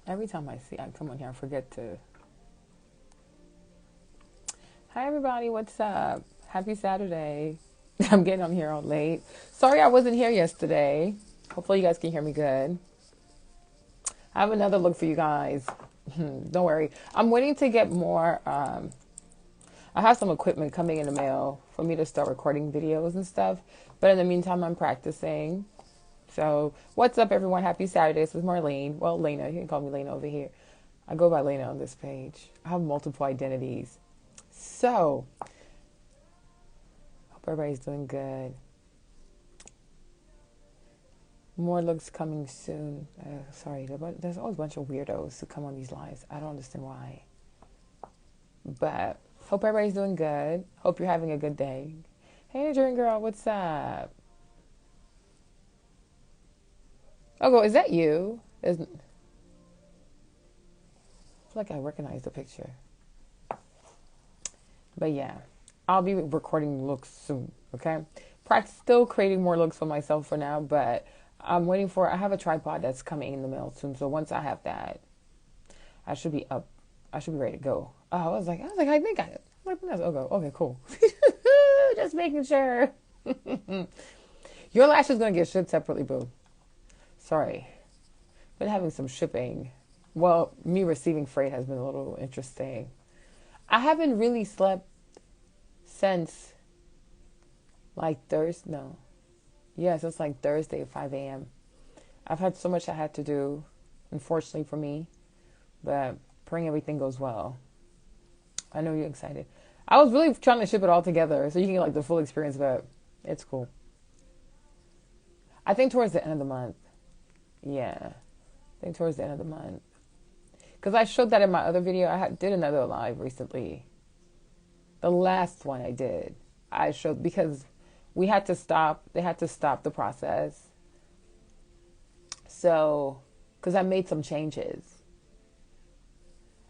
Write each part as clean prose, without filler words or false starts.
Every time I come on here, I forget to. Hi, everybody. What's up? Happy Saturday. I'm getting on here all late. Sorry I wasn't here yesterday. Hopefully, you guys can hear me good. I have another look for you guys. Don't worry. I'm waiting to get more. I have some equipment coming in the mail for me to start recording videos and stuff. But in the meantime, I'm practicing. So, what's up, everyone? Happy Saturday. This is Marlene. Well, Lena. You can call me Lena over here. I go by Lena on this page. I have multiple identities. So, hope everybody's doing good. More looks coming soon. Sorry, there's always a bunch of weirdos who come on these lives. I don't understand why. But, hope everybody's doing good. Hope you're having a good day. Hey, Nigerian girl, what's up? Oh, is that you? I feel like I recognize the picture. But yeah, I'll be recording looks soon, okay? Still creating more looks for myself for now, but I'm waiting I have a tripod that's coming in the mail soon. So once I have that, I should be up. I should be ready to go. Oh, I think I, okay, cool. Just making sure. Your lash is going to get shipped separately, boo. Sorry. Been having some shipping. Well, me receiving freight has been a little interesting. I haven't really slept since like Thursday. No. Yeah, since like Thursday at 5 a.m. I've had so much I had to do, unfortunately for me. But praying everything goes well. I know you're excited. I was really trying to ship it all together so you can get like the full experience, but it's cool. I think towards the end of the month. Yeah. I think towards the end of the month. Because I showed that in my other video. Did another live recently. The last one I did. I showed because they had to stop the process. So, because I made some changes.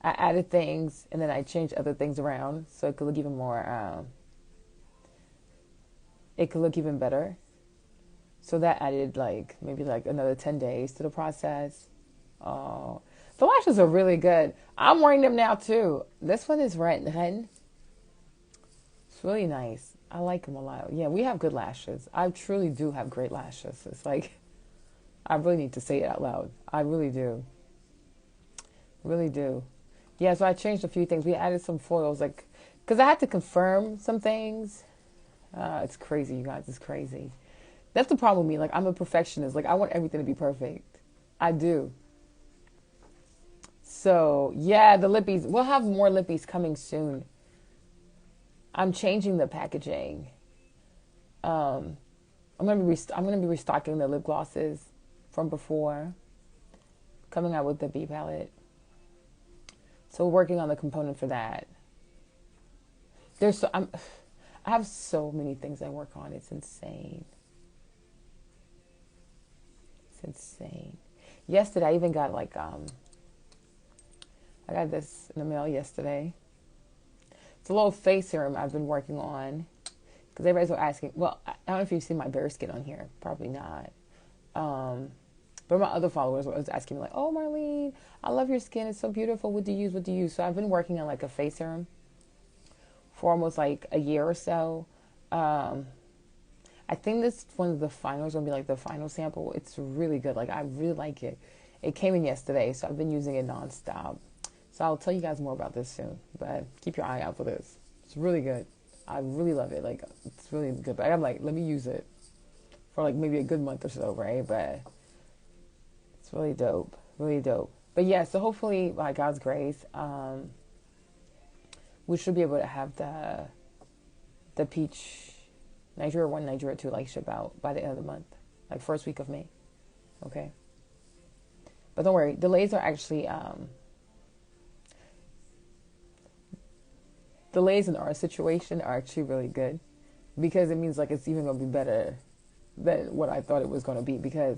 I added things and then I changed other things around so it could look even more, it could look even better. So that added maybe another 10 days to the process. Oh, the lashes are really good. I'm wearing them now too. This one is red. It's really nice. I like them a lot. Yeah, we have good lashes. I truly do have great lashes. It's like, I really need to say it out loud. I really do. Really do. Yeah, so I changed a few things. We added some foils, because I had to confirm some things. It's crazy, you guys. It's crazy. That's the problem with me. I'm a perfectionist. I want everything to be perfect. I do. So, yeah, the lippies. We'll have more lippies coming soon. I'm changing the packaging. I'm gonna be restocking the lip glosses from before. Coming out with the B palette. So working on the component for that. I have so many things I work on. It's insane. It's insane. Yesterday I even got I got this in the mail yesterday. It's a little face serum I've been working on. Because everybody's asking, well, I don't know if you've seen my bare skin on here. Probably not. But my other followers were asking me oh, Marlene, I love your skin. It's so beautiful. What do you use? So I've been working on a face serum for almost a year or so. I think this one of the finals will be the final sample. It's really good. I really like it. It came in yesterday, so I've been using it nonstop. So I'll tell you guys more about this soon. But keep your eye out for this. It's really good. I really love it. It's really good. But I'm let me use it for maybe a good month or so, right? But it's really dope. Really dope. But yeah, so hopefully by God's grace, we should be able to have the peach Naijiria 1, Naijiria 2 ship out by the end of the month. First week of May. Okay. But don't worry, delays are actually delays in our situation are actually really good because it means it's even going to be better than what I thought it was going to be because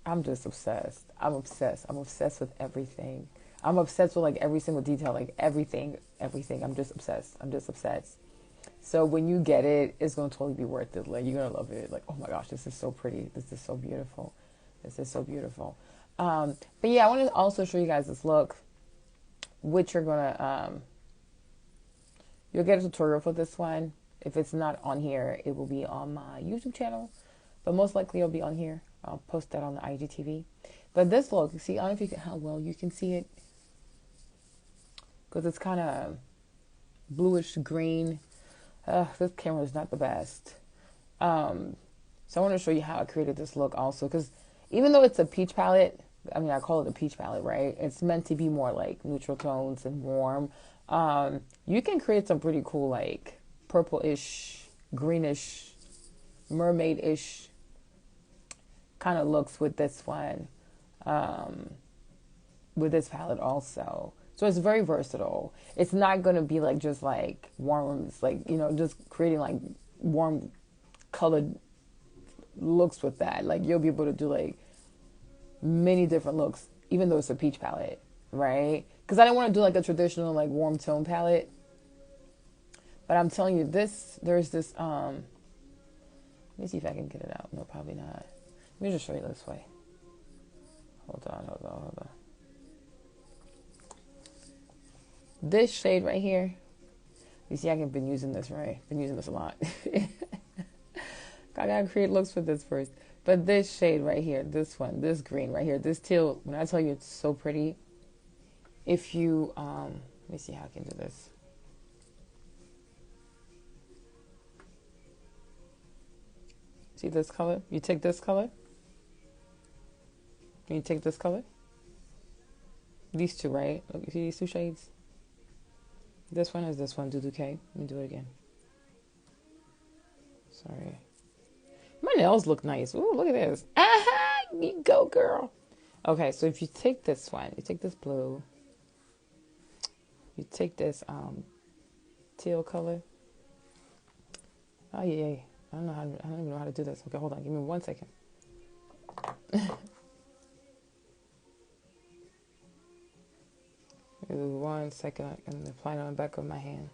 I'm just obsessed. I'm obsessed. I'm obsessed with everything. I'm obsessed with every single detail, everything. I'm just obsessed. I'm just obsessed. So when you get it, it's going to totally be worth it. You're going to love it. Oh my gosh, this is so pretty. This is so beautiful. This is so beautiful. But yeah, I want to also show you guys this look, which you're gonna you'll get a tutorial for this one. If it's not on here, it will be on my YouTube channel, but most likely it'll be on here. I'll post that on the IGTV. But this look, you see, I don't know if you can, how well you can see it, because it's kind of bluish green. This camera is not the best. So I want to show you how I created this look also, because even though it's a peach palette, I mean, I call it a peach palette, right? It's meant to be more like neutral tones and warm. You can create some pretty cool, like purple-ish, greenish, mermaid-ish kind of looks with this one, with this palette also. So it's very versatile. It's not going to be like just like warm, it's like, you know, just creating like warm colored looks with that. Like you'll be able to do like many different looks, even though it's a peach palette, right? Because I didn't want to do like a traditional like warm tone palette. But I'm telling you this, there's this, let me see if I can get it out. No, probably not. Let me just show you this way. Hold on. This shade right here, you see I've been using this, right? Been using this a lot. I gotta create looks for this first. But this shade right here, this one, this green right here, this teal, when I tell you it's so pretty, if you, let me see how I can do this. See this color? You take this color. You take this color. These two, right? Look, you see these two shades? This one is this one, Duduque. Let me do it again. Sorry. My nails look nice. Ooh, look at this. Aha! You go, girl. Okay, so if you take this one, you take this blue, you take this teal color. Oh yeah. I don't even know how to do this. Okay, hold on. Give me 1 second. Give me 1 second and apply it on the back of my hand.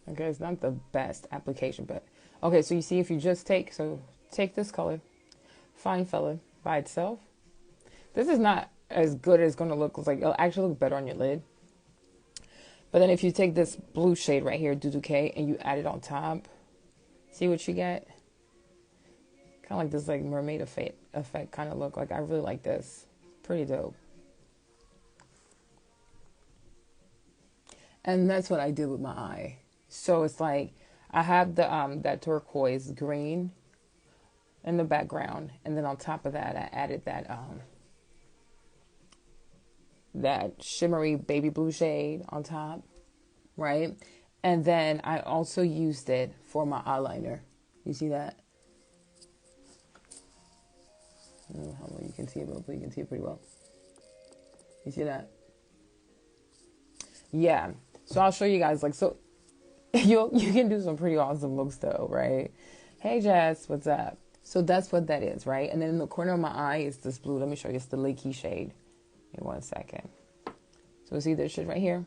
Okay, it's not the best application, but okay, so you see if you just take this color, fine color by itself. This is not as good as it's going to look. Like it'll actually look better on your lid. But then if you take this blue shade right here, Duduque, and you add it on top, see what you get? Kind of like this like mermaid effect kind of look. Like I really like this. Pretty dope. And that's what I did with my eye. So it's like I have the that turquoise green in the background, and then on top of that I added that shimmery baby blue shade on top, right? And then I also used it for my eyeliner. You see that? I don't know how well you can see it, but hopefully you can see it pretty well. You see that? Yeah. So I'll show you guys, like, so you can do some pretty awesome looks though, right? Hey Jess, what's up? So that's what that is, right? And then in the corner of my eye is this blue. Let me show you. It's the Lakey shade. In 1 second. So see this shit right here?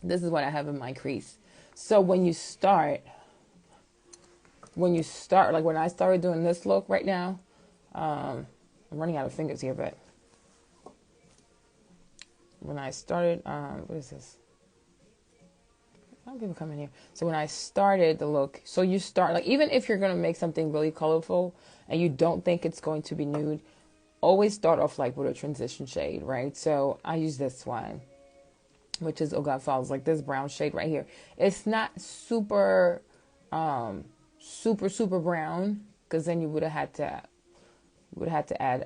This is what I have in my crease. So when you start, like when I started doing this look right now, I'm running out of fingers here, but when I started, what is this? A lot of people come in here. So when I started the look, so you start, like even if you're going to make something really colorful and you don't think it's going to be nude, always start off like with a transition shade, right? So I use this one, which is, oh God Falls, like this brown shade right here. It's not super, super brown, because then you would have had to add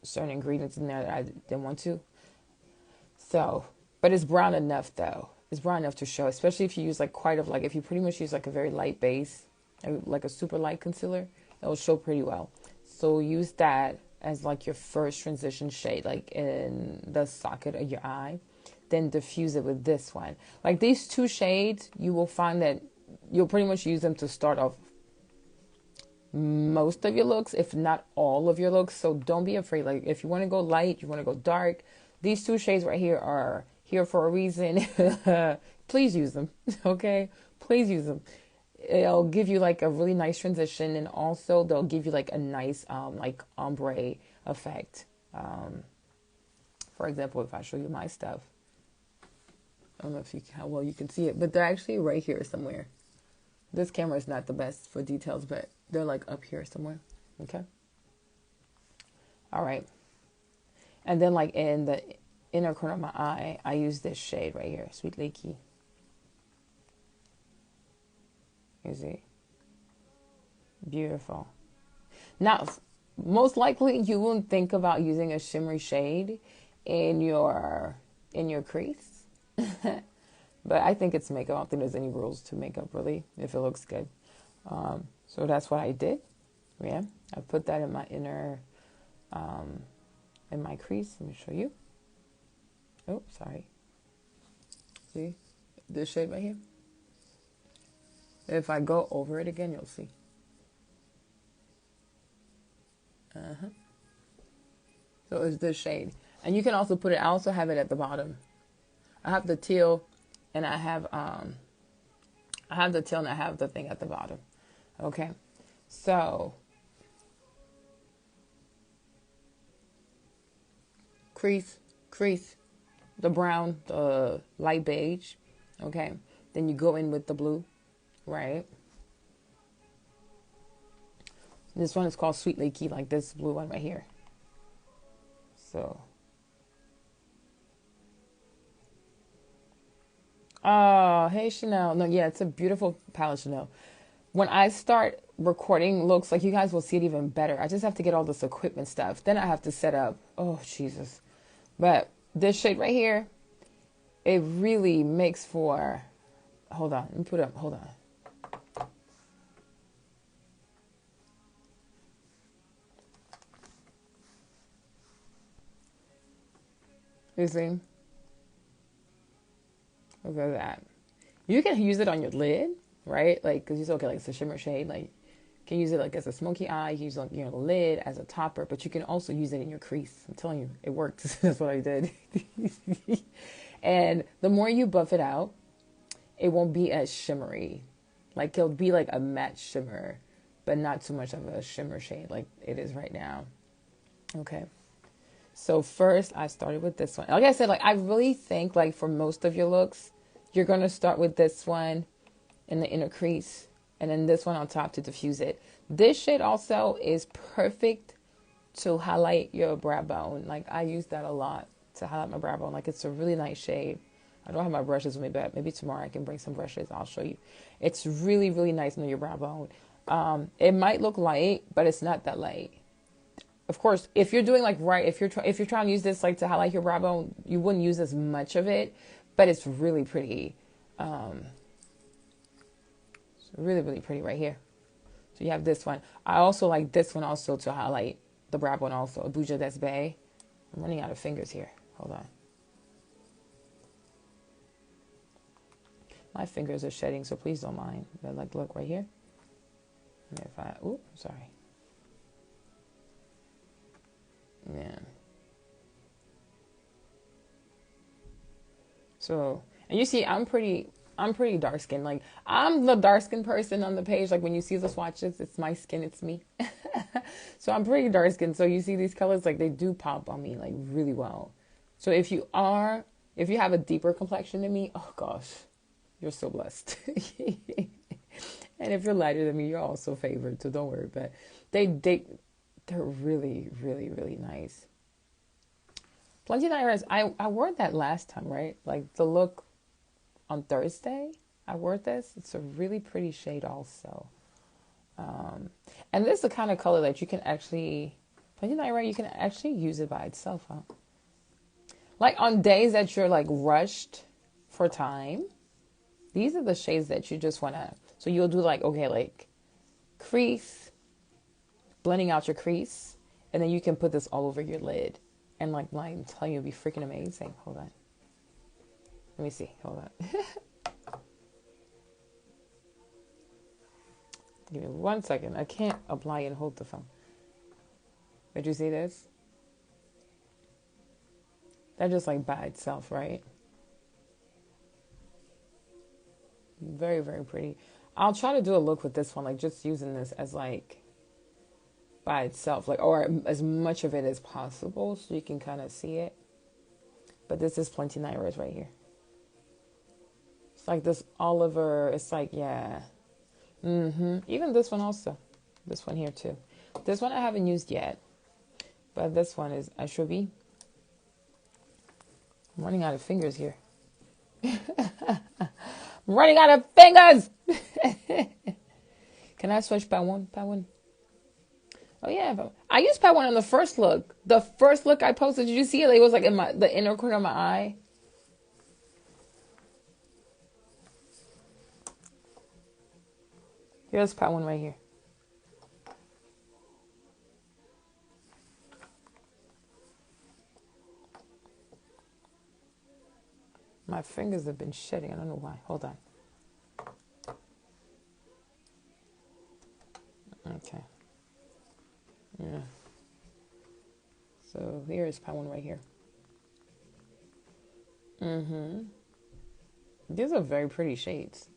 certain ingredients in there that I didn't want to. So, but it's brown enough though. It's brown enough to show, especially if you use like if you pretty much use like a very light base, like a super light concealer, it will show pretty well. So use that as like your first transition shade, like in the socket of your eye. Then diffuse it with this one. Like these two shades, you will find that you'll pretty much use them to start off most of your looks, if not all of your looks. So don't be afraid. Like if you want to go light, you want to go dark, these two shades right here are here for a reason. Please use them. Okay, please use them. it'll give you like a really nice transition, and also they'll give you like a nice like ombre effect. For example, if I show you my stuff, I don't know if you how well you can see it, but they're actually right here somewhere. This camera is not the best for details, but they're like up here somewhere. Okay. All right. And then like in the inner corner of my eye, I use this shade right here, Sweet Lakey. You see? Beautiful. Now, most likely you won't think about using a shimmery shade in your crease. But I think it's makeup. I don't think there's any rules to makeup really, if it looks good. So that's what I did. Yeah, I put that in my inner, in my crease. Let me show you. Oh, sorry. See this shade right here? If I go over it again, you'll see. So it's this shade. And you can also put it, I also have it at the bottom. I have the teal and I have the teal and I have the thing at the bottom. Okay. So crease, the brown, the light beige. Okay. Then you go in with the blue, right? This one is called Sweet Lakey, like this blue one right here. So, oh, hey Chanel. No, yeah, it's a beautiful palette, Chanel. When I start recording looks, like you guys will see it even better. I just have to get all this equipment stuff. Then I have to set up. Oh, Jesus. But this shade right here, it really makes for, hold on, let me put it up, hold on. You see? Look at that. You can use it on your lid, right? Like, because you say, okay, like it's a shimmer shade. Like, you can use it like as a smoky eye. You can use it on your lid as a topper, but you can also use it in your crease. I'm telling you, it worked. That's what I did. And the more you buff it out, it won't be as shimmery. Like, it'll be like a matte shimmer, but not too much of a shimmer shade like it is right now. Okay. So first I started with this one. Like I said, like I really think like for most of your looks, you're going to start with this one in the inner crease and then this one on top to diffuse it. This shade also is perfect to highlight your brow bone. Like I use that a lot to highlight my brow bone. Like it's a really nice shade. I don't have my brushes with me, but maybe tomorrow I can bring some brushes. I'll show you. It's really, really nice on your brow bone. It might look light, but it's not that light. Of course, if you're doing like if you're trying to use this like to highlight your brow bone, you wouldn't use as much of it, but it's really pretty. It's really, really pretty right here. So you have this one. I also like this one also to highlight the brow bone also. Bouja Des Bay. I'm running out of fingers here. Hold on. My fingers are shedding, so please don't mind. But like, look right here. And if I, ooh, sorry. Yeah. So, and you see, I'm pretty dark skinned. Like, I'm the dark skinned person on the page. Like, when you see the swatches, it's my skin, it's me. So, I'm pretty dark skinned. So, you see these colors, like, they do pop on me, like, really well. So, if you have a deeper complexion than me, oh gosh, you're so blessed. And if you're lighter than me, you're also favored. So, don't worry. But they're really, really, really nice. Plenty of Iris. I wore that last time, right? Like the look on Thursday. I wore this. It's a really pretty shade also. And this is the kind of color that you can actually, Plenty of Iris, you can actually use it by itself, huh? Like on days that you're like rushed for time, these are the shades that you just want to, so you'll do like, okay, like crease, blending out your crease, and then you can put this all over your lid. And like I'm telling you, it'll be freaking amazing. Hold on. Let me see. Hold on. Give me 1 second. I can't apply and hold the phone. Did you see this? That just like by itself, right? Very, very pretty. I'll try to do a look with this one, like just using this as like by itself, like, or as much of it as possible so you can kind of see it. But this is plenty Nairas right here. It's like this Oliver. It's like, yeah. Even this one also. This one here too. This one I haven't used yet. But this one is Ashrabi. I'm running out of fingers here. I'm running out of fingers! Can I switch by one? By one? Oh yeah, I used Pat one on the first look. The first look I posted, did you see it? It was like in the inner corner of my eye. Here's Pat one right here. My fingers have been shedding. I don't know why. Hold on. Okay. Yeah. So here's Pat one right here. These are very pretty shades.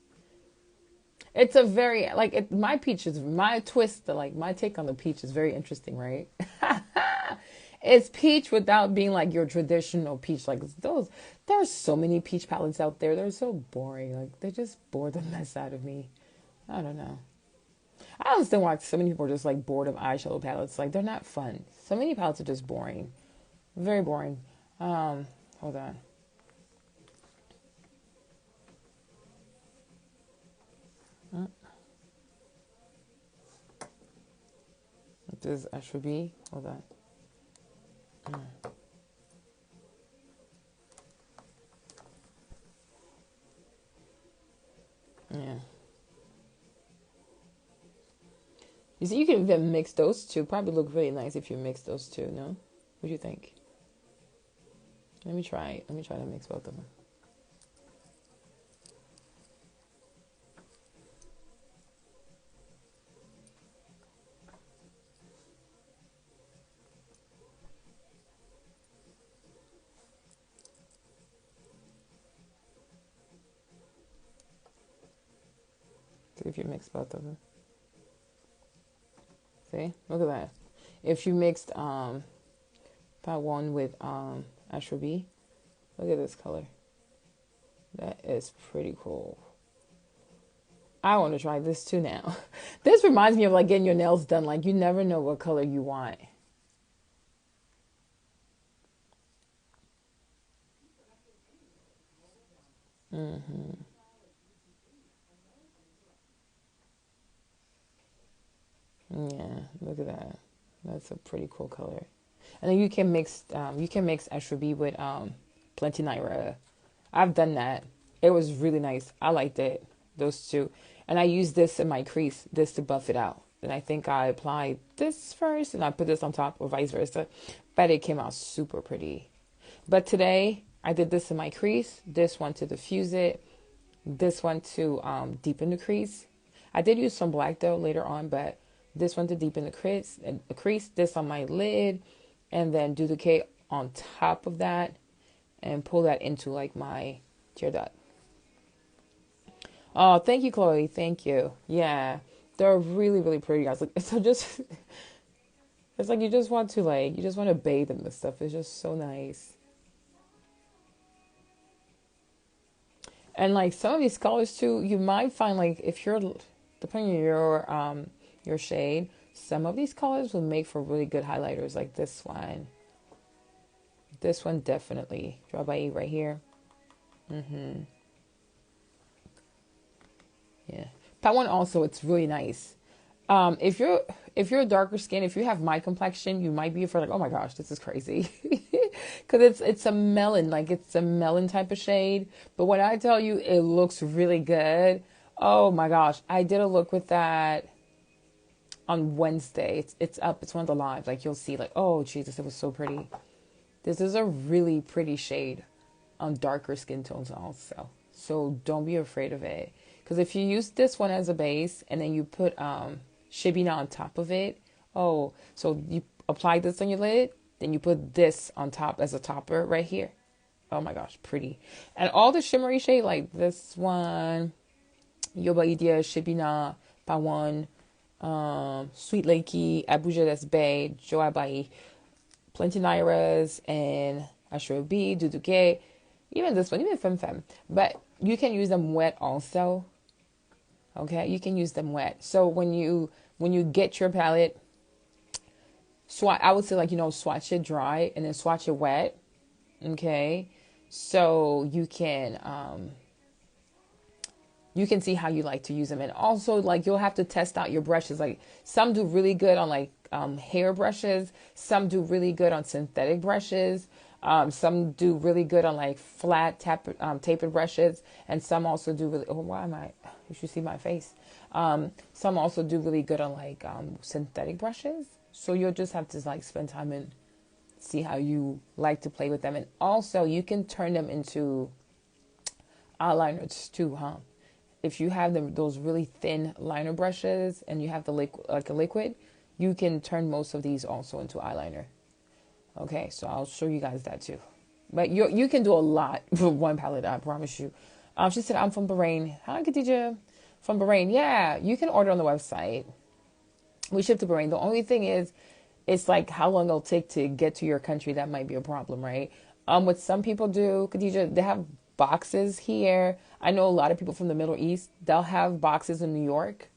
It's a very, like, my peach is, my twist, like, my take on the peach is very interesting, right? It's peach without being, like, your traditional peach. Like, there's so many peach palettes out there. They're so boring. Like, they just bore the mess out of me. I don't know. I understand why so many people are just, like, bored of eyeshadow palettes. Like, they're not fun. So many palettes are just boring. Very boring. Hold on. This should be. Hold on. Yeah. You see, you can even mix those two. Probably look really nice if you mix those two. No, what do you think? Let me try. Let me try to mix both of them. See if you mix both of them. See, look at that. If you mixed part one with Ashrabi, look at this color. That is pretty cool. I want to try this too now. This reminds me of like getting your nails done. Like you never know what color you want. Yeah, look at that. That's a pretty cool color. And then you can mix Ashrabi with Plenty Naira. I've done that. It was really nice. I liked it. Those two. And I used this in my crease, this to buff it out. Then I think I applied this first and I put this on top or vice versa. But it came out super pretty. But today I did this in my crease, this one to diffuse it, this one to deepen the crease. I did use some black though later on, but this one to deepen the crease, this on my lid, and then duplicate on top of that and pull that into like my tear duct. Oh, thank you, Chloe. Thank you. Yeah, they're really, really pretty, guys. Like, so just, it's like you just want to bathe in this stuff. It's just so nice. And like some of these colors too, you might find like if you're, depending on your shade, some of these colors will make for really good highlighters. Like this one. This one definitely. Draw by E right here. Yeah. That one also, it's really nice. If you're darker skin, if you have my complexion, you might be afraid like, oh my gosh, this is crazy, because it's a melon, like it's a melon type of shade. But when I tell you, it looks really good. Oh my gosh, I did a look with that on Wednesday. It's up. It's one of the lives. Like you'll see, like, oh Jesus, it was so pretty. This is a really pretty shade on darker skin tones also. So don't be afraid of it. Because if you use this one as a base and then you put Shibina on top of it, oh, so you apply this on your lid, then you put this on top as a topper right here. Oh my gosh, pretty. And all the shimmery shade, like this one, Yoba Idia, Shibina, Pawan, Sweet Lakey, Abuja that's Bay, Joabai, Plenty Nairas, and Ashro B, Duduke, even this one, even Fem Fem. But you can use them wet also. Okay, you can use them wet. So when you get your palette, swatch. I would say like swatch it dry and then swatch it wet. Okay, so you can see how you like to use them. And also, like, you'll have to test out your brushes. Like, some do really good on, like, hair brushes. Some do really good on synthetic brushes. Some do really good on, like, flat tapered brushes. And some also do really, oh, why am I, you should see my face. Some also do really good on, like, synthetic brushes. So you'll just have to, like, spend time and see how you like to play with them. And also, you can turn them into eyeliners too, huh? If you have those really thin liner brushes and you have the liquid, like a liquid, you can turn most of these also into eyeliner. Okay, so I'll show you guys that too. But you can do a lot with one palette, I promise you. She said, I'm from Bahrain. Hi, Khadija. From Bahrain. Yeah, you can order on the website. We ship to Bahrain. The only thing is, it's like how long it'll take to get to your country. That might be a problem, right? What some people do, Khadija, they have boxes here. I know a lot of people from the Middle East, they'll have boxes in New York.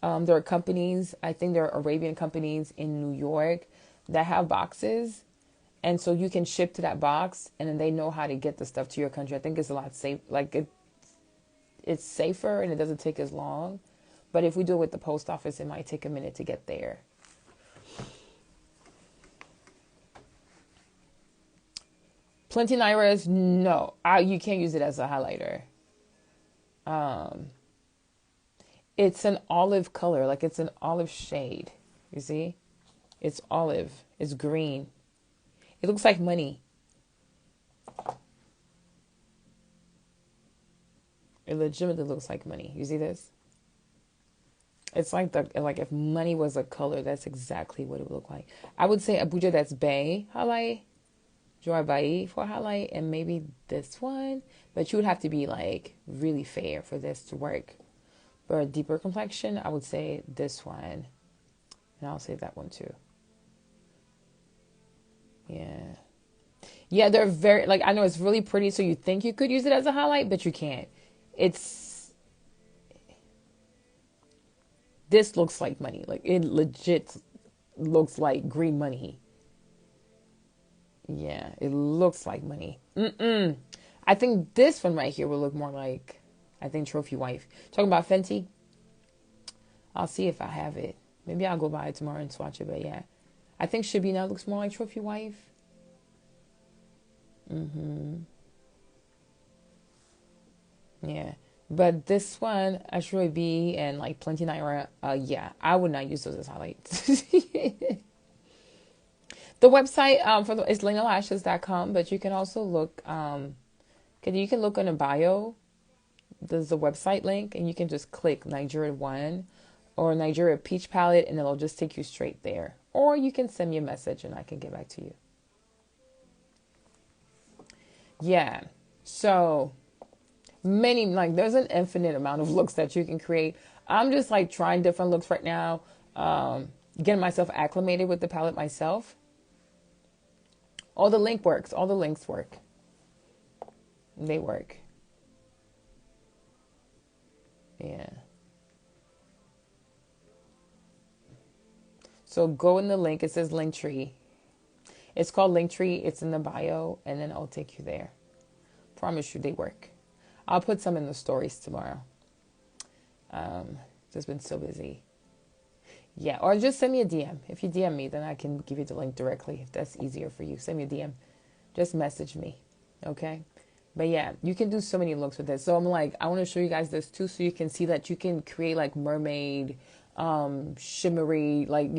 There are companies, I think there are Arabian companies in New York that have boxes. And so you can ship to that box and then they know how to get the stuff to your country. I think it's a lot safe. Like it's safer and it doesn't take as long. But if we do it with the post office, it might take a minute to get there. Plenty Nairas, no, you can't use it as a highlighter. It's an olive color, like it's an olive shade. You see? It's olive. It's green. It looks like money. It legitimately looks like money. You see this? It's like if money was a color, that's exactly what it would look like. I would say Abuja, that's Bay highlight. Joy Bai for highlight, and maybe this one, but you would have to be like really fair for this to work. For a deeper complexion, I would say this one, and I'll say that one too. Yeah, they're very, like, I know it's really pretty, so you think you could use it as a highlight, but you can't. This looks like money, like it legit looks like green money. Yeah, it looks like money. I think this one right here will look more like, I think, Trophy Wife. Talking about Fenty. I'll see if I have it. Maybe I'll go buy it tomorrow and swatch it. But yeah, I think Shabina looks more like Trophy Wife. Yeah. But this one, Ashroy B and like Plenty Naira, yeah, I would not use those as highlights. The website is lenalashes.com, but you can also look, you can look on a bio. There's a website link, and you can just click Naijiria 1 or Naijiria Peach Palette, and it'll just take you straight there. Or you can send me a message, and I can get back to you. Yeah, so many, like, there's an infinite amount of looks that you can create. I'm just, like, trying different looks right now, getting myself acclimated with the palette myself. All the links work. They work. Yeah. So go in the link. It says Linktree. It's called Linktree. It's in the bio, and then I'll take you there. Promise you, they work. I'll put some in the stories tomorrow. Just been so busy. Yeah, or just send me a DM. If you DM me, then I can give you the link directly. If that's easier for you, send me a DM. Just message me, okay? But yeah, you can do so many looks with this. So I'm like, I want to show you guys this too, so you can see that you can create like mermaid, shimmery, like,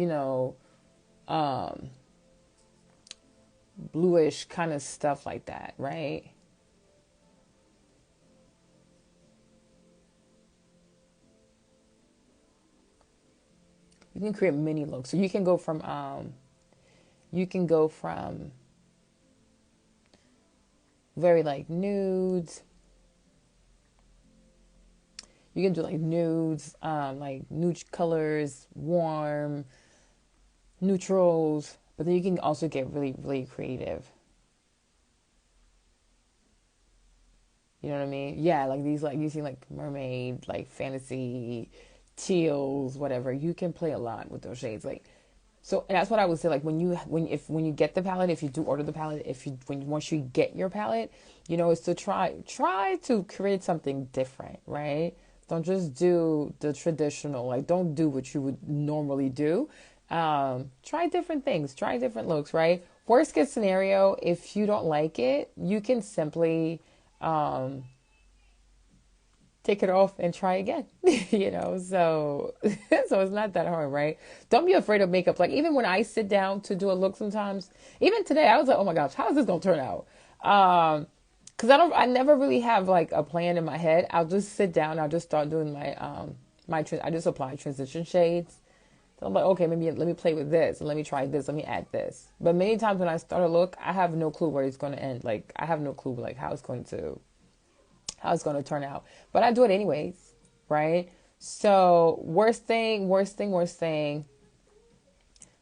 bluish kind of stuff like that, right? You can create many looks. So you can go from very like nudes. You can do like nudes, like nude colors, warm, neutrals, but then you can also get really, really creative. You know what I mean? Yeah, like these, like you see, like mermaid, like fantasy, teals, whatever. You can play a lot with those shades. Like so, and that's what I would say. Like when you get the palette, if you do order the palette, if you when once you get your palette, is to try to create something different, right? Don't just do the traditional. Like don't do what you would normally do. Try different things. Try different looks, right? Worst case scenario, if you don't like it, you can simply um, take it off and try again. So so it's not that hard, right? Don't be afraid of makeup. Like even when I sit down to do a look sometimes, even today I was like, oh my gosh, how is this gonna turn out? Because I never really have like a plan in my head. I'll just sit down, I'll just start doing I just apply transition shades. So I'm like, okay, maybe let me play with this and let me try this, let me add this. But many times when I start a look, I have no clue where it's going to end. Like I have no clue like how it's going to turn out. But I do it anyways, right? So worst thing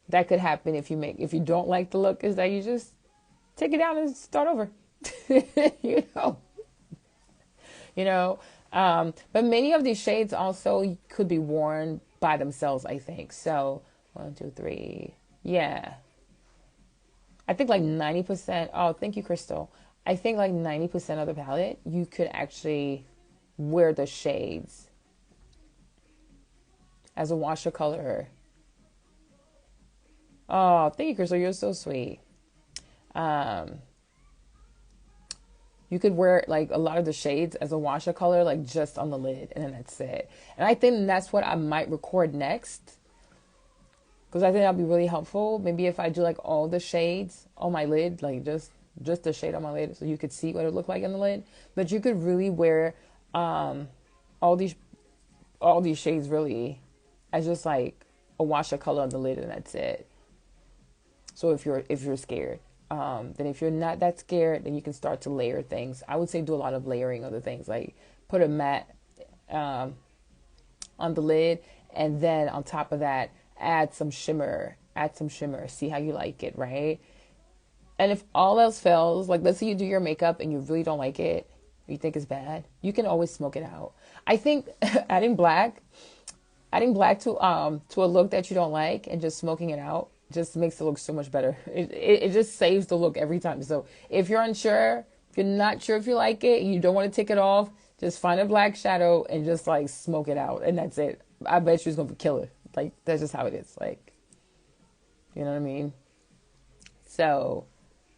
that could happen if you don't like the look is that you just take it down and start over. you know, you know. But many of these shades also could be worn by themselves, I think. So 1, 2, 3, yeah. I think like 90%. Oh, thank you, Crystal. I think like 90% of the palette, you could actually wear the shades as a wash of color. Oh, thank you, Crystal. You're so sweet. Um, you could wear like a lot of the shades as a wash of color, like just on the lid, and then that's it. And I think that's what I might record next, because I think that'll be really helpful. Maybe if I do like all the shades on my lid, like just the shade on my lid, so you could see what it looked like in the lid. But you could really wear all these shades really as just like a wash of color on the lid, and that's it. So if you're scared, then if you're not that scared, then you can start to layer things. I would say do a lot of layering of the things, like put a matte um, on the lid, and then on top of that, add some shimmer. Add some shimmer. See how you like it, right? And if all else fails, like let's say you do your makeup and you really don't like it, you think it's bad, you can always smoke it out. I think adding black to a look that you don't like and just smoking it out just makes it look so much better. It just saves the look every time. So if you're unsure, if you're not sure if you like it, and you don't want to take it off, just find a black shadow and just like smoke it out, and that's it. I bet you it's gonna kill it. Like that's just how it is. Like, you know what I mean? So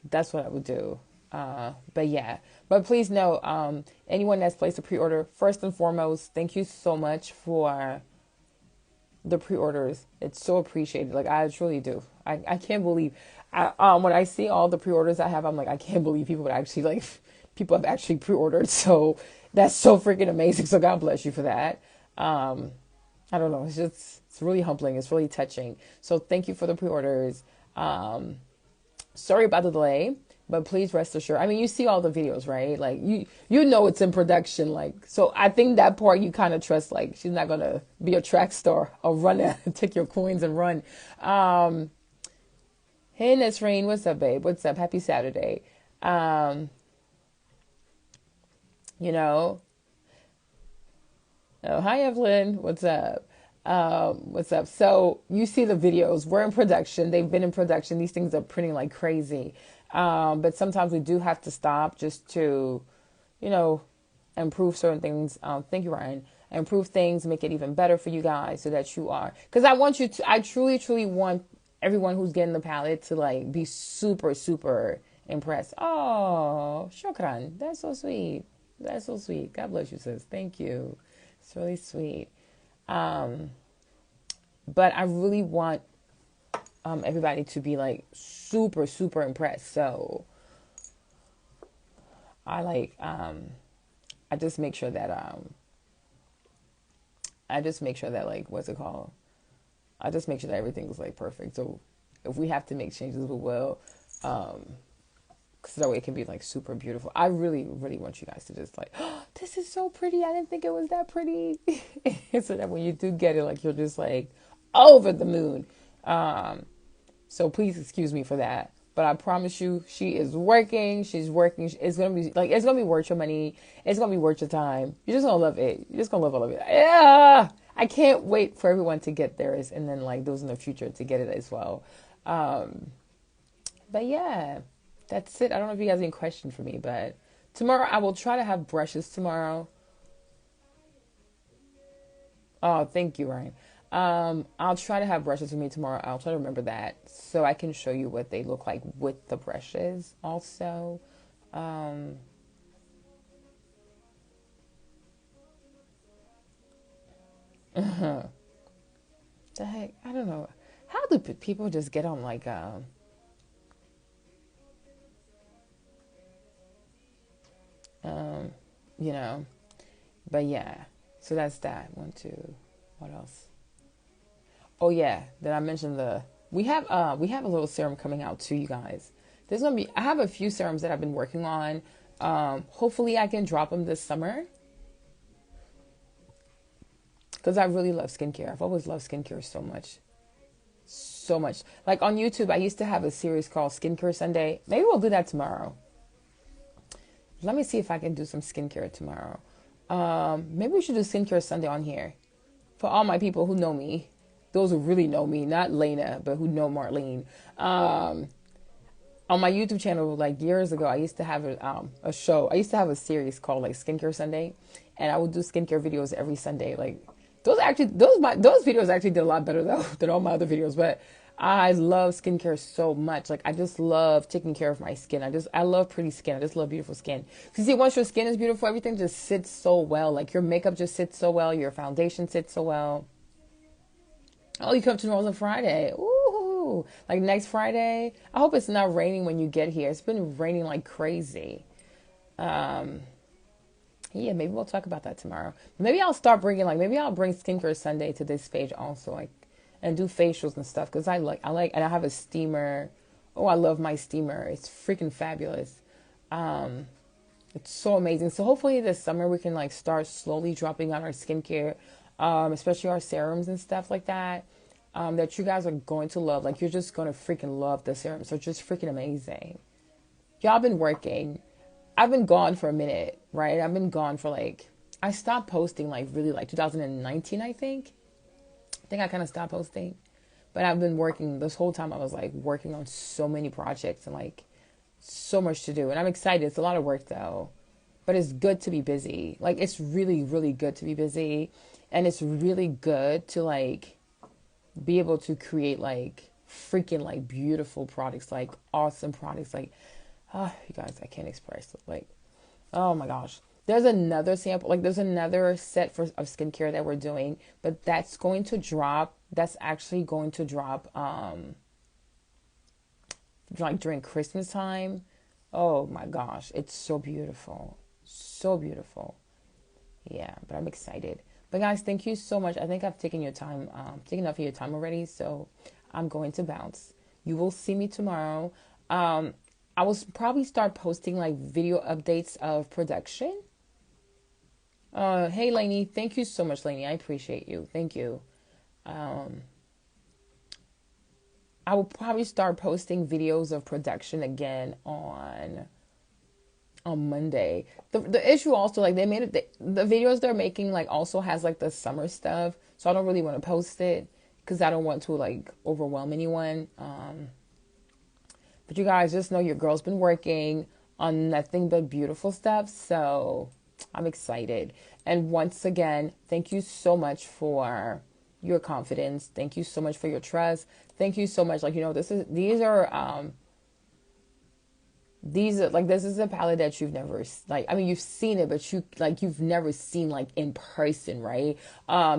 that's what I would do. But yeah, but please know, anyone that's placed a pre-order, first and foremost, thank you so much for the pre-orders. It's so appreciated. Like I truly do. I can't believe when I see all the pre-orders I have, I'm like, I can't believe people have actually pre-ordered. So that's so freaking amazing. So God bless you for that. I don't know. It's really humbling. It's really touching. So thank you for the pre-orders. Sorry about the delay, but please rest assured. I mean, you see all the videos, right? Like you know it's in production. Like, so I think that part you kind of trust. Like, she's not gonna be a track star or run out and take your coins and run. Hey Nasreen, what's up, babe? What's up? Happy Saturday. Um, you know, oh, hi Evelyn, what's up? What's up? So you see the videos. We're in production. They've been in production. These things are printing like crazy. But sometimes we do have to stop just to, you know, improve certain things. Thank you, Ryan. Improve things, make it even better for you guys so that you are. Because I truly, truly want everyone who's getting the palette to like be super, super impressed. Oh, shukran. That's so sweet. That's so sweet. God bless you, sis. Thank you. It's really sweet. Um, but I really want everybody to be like super, super impressed. So I I just make sure that like what's it called? I just make sure that everything's like perfect. So if we have to make changes, we will. Because because that way it can be like super beautiful. I really, really want you guys to just like, oh, this is so pretty. I didn't think it was that pretty. So that when you do get it, like you're just like over the moon. So please excuse me for that. But I promise you, she is working. She's working. It's gonna be like, it's gonna be worth your money. It's gonna be worth your time. You're just gonna love it. You're just gonna love all of it. Yeah, I can't wait for everyone to get theirs, and then like those in the future to get it as well. Um, but yeah, that's it. I don't know if you guys have any questions for me, but tomorrow I will try to have brushes tomorrow. Oh, thank you, Ryan. I'll try to have brushes with me tomorrow. I'll try to remember that so I can show you what they look like with the brushes also. Um, the heck? I don't know. How do people just get on like, um, you know, but yeah. So that's that. One, two, what else? Oh yeah, then I mentioned we have a little serum coming out too, you guys. I have a few serums that I've been working on. Hopefully I can drop them this summer because I really love skincare. I've always loved skincare so much, so much. Like on YouTube, I used to have a series called Skincare Sunday. Maybe we'll do that tomorrow. Let me see if I can do some skincare tomorrow. Maybe we should do Skincare Sunday on here for all my people who know me. Those who really know me, not Lena, but who know Marlene. On my YouTube channel, like years ago, I used to have a show. I used to have a series called like Skincare Sunday, and I would do skincare videos every Sunday. Like those videos actually did a lot better though than all my other videos. But I love skincare so much. Like I just love taking care of my skin. I love pretty skin. I just love beautiful skin. Cause see, once your skin is beautiful, everything just sits so well. Like your makeup just sits so well. Your foundation sits so well. Oh, you come to New Orleans on Friday. Ooh, like next Friday. I hope it's not raining when you get here. It's been raining like crazy. Um, yeah, maybe we'll talk about that tomorrow. Maybe I'll start bringing maybe I'll bring Skincare Sunday to this page also, like, and do facials and stuff. Cause and I have a steamer. Oh, I love my steamer. It's freaking fabulous. Um, it's so amazing. So hopefully this summer we can like start slowly dropping on our skincare, especially our serums and stuff like that. That you guys are going to love. Like you're just gonna freaking love the serums. They're just freaking amazing. Y'all been working. I've been gone for a minute, right? I've been gone for like I stopped posting like really like 2019, I think. I think I kind of stopped posting. But I've been working this whole time. I was like working on so many projects and like so much to do. And I'm excited. It's a lot of work though. But it's good to be busy. Like it's really, really good to be busy. And it's really good to like be able to create like freaking like beautiful products, like awesome products. Like, oh, you guys, I can't express it. Like, oh my gosh. There's another sample, like there's another set of skincare that we're doing, but that's going to drop. That's actually going to drop like during Christmas time. Oh my gosh, it's so beautiful. So beautiful. Yeah, but I'm excited. But guys, thank you so much. I think I've taken your time, taken enough of your time already, so I'm going to bounce. You will see me tomorrow. I will probably start posting like video updates of production. Hey Lainey, thank you so much, Lainey. I appreciate you. Thank you. Um, I will probably start posting videos of production again on Monday. The issue also like they made it the videos they're making like also has like the summer stuff, so I don't really want to post it because I don't want to like overwhelm anyone. But you guys just know your girl's been working on nothing but beautiful stuff, so I'm excited. And once again, thank you so much for your confidence. Thank you so much for your trust. Thank you so much. Like, this is a palette that you've never like, I mean, you've seen it, but you've never seen like in person, right?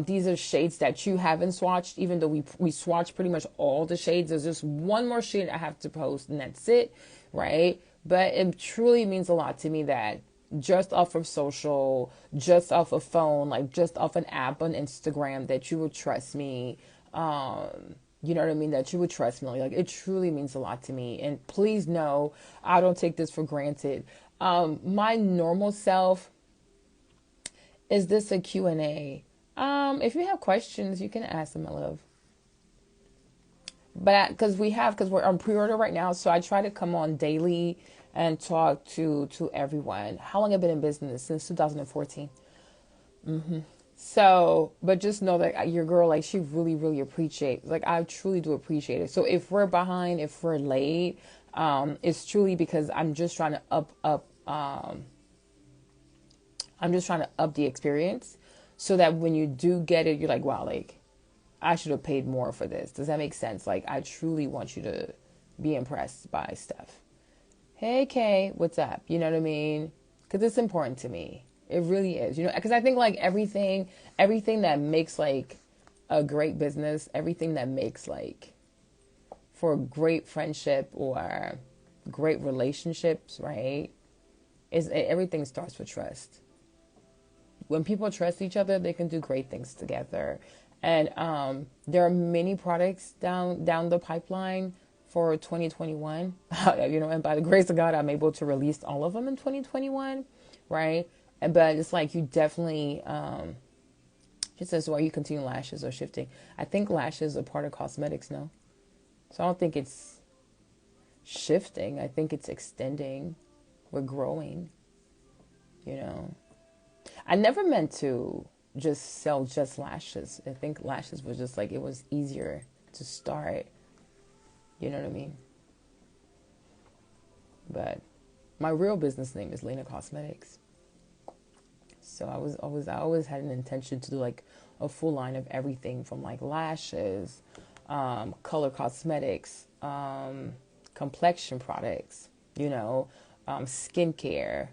These are shades that you haven't swatched, even though we swatched pretty much all the shades. There's just one more shade I have to post and that's it, right? But it truly means a lot to me that just off of social, just off a phone, like just off an app on Instagram, that you would trust me, You know what I mean? That you would trust me. Like it truly means a lot to me. And please know, I don't take this for granted. My normal self, is this a Q&A? If you have questions, you can ask them, my love. But because we're on pre-order right now, so I try to come on daily and talk to everyone. How long have I been in business? Since 2014. So, but just know that your girl, like, she really, really appreciates, like, I truly do appreciate it. So if we're behind, if we're late, it's truly because I'm just trying to I'm just trying to up the experience so that when you do get it, you're like, wow, like, I should have paid more for this. Does that make sense? Like, I truly want you to be impressed by stuff. Hey, Kay, what's up? You know what I mean? Because it's important to me. It really is. You know, because I think like everything that makes like a great business, everything that makes like for great friendship or great relationships, right? Is everything starts with trust. When people trust each other, they can do great things together. And there are many products down the pipeline for 2021. You know, and by the grace of God, I'm able to release all of them in 2021, right? But it's like you definitely, it says, why you continue lashes or shifting. I think lashes are part of cosmetics, no? So I don't think it's shifting. I think it's extending. We're growing, you know. I never meant to just sell just lashes. I think lashes was just like, it was easier to start. You know what I mean? But my real business name is Lena Cosmetics. So I always had an intention to do like a full line of everything from like lashes, color cosmetics, complexion products, you know, skincare,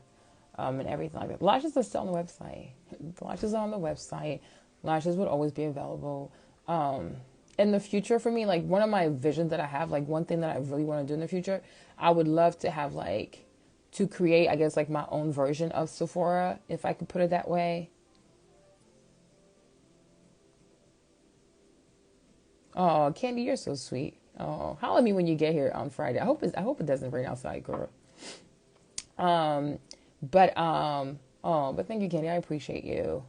and everything like that. Lashes are still on the website. The lashes are on the website. Lashes would always be available. In the future for me, like one of my visions that I have, like one thing that I really want to do in the future, I would love to have like, to create, I guess, like my own version of Sephora, if I could put it that way. Oh, Candy, you're so sweet. Oh, holler at me when you get here on Friday. I hope it doesn't rain outside, girl. Um, but thank you, Candy. I appreciate you.